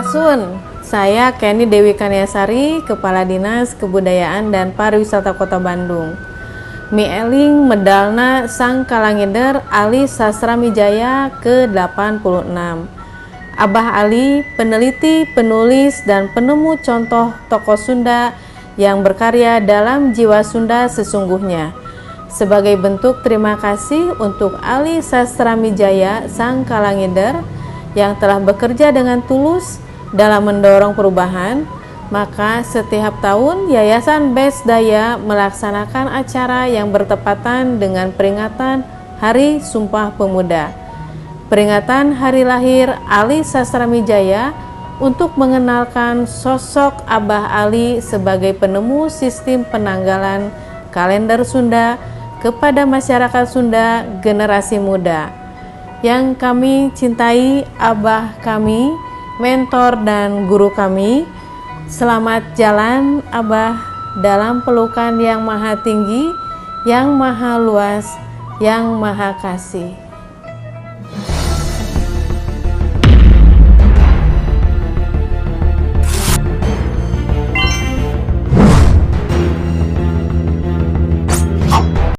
Sampurasun, saya Kenny Dewi Kaniasari, Kepala Dinas Kebudayaan dan Pariwisata Kota Bandung. Mieling medalna Sang Kalangeder Ali Sastramijaya ke-86. Abah Ali, peneliti, penulis, dan penemu contoh tokoh Sunda yang berkarya dalam jiwa Sunda sesungguhnya. Sebagai bentuk terima kasih untuk Ali Sastramijaya Sang Kalangeder yang telah bekerja dengan tulus dalam mendorong perubahan, maka setiap tahun Yayasan Bes Daya melaksanakan acara yang bertepatan dengan peringatan Hari Sumpah Pemuda. Peringatan hari lahir Ali Sastramijaya untuk mengenalkan sosok Abah Ali sebagai penemu sistem penanggalan kalender Sunda kepada masyarakat Sunda generasi muda. Yang kami cintai, Abah kami, mentor dan guru kami, selamat jalan Abah dalam pelukan yang maha tinggi, yang maha luas, yang maha kasih.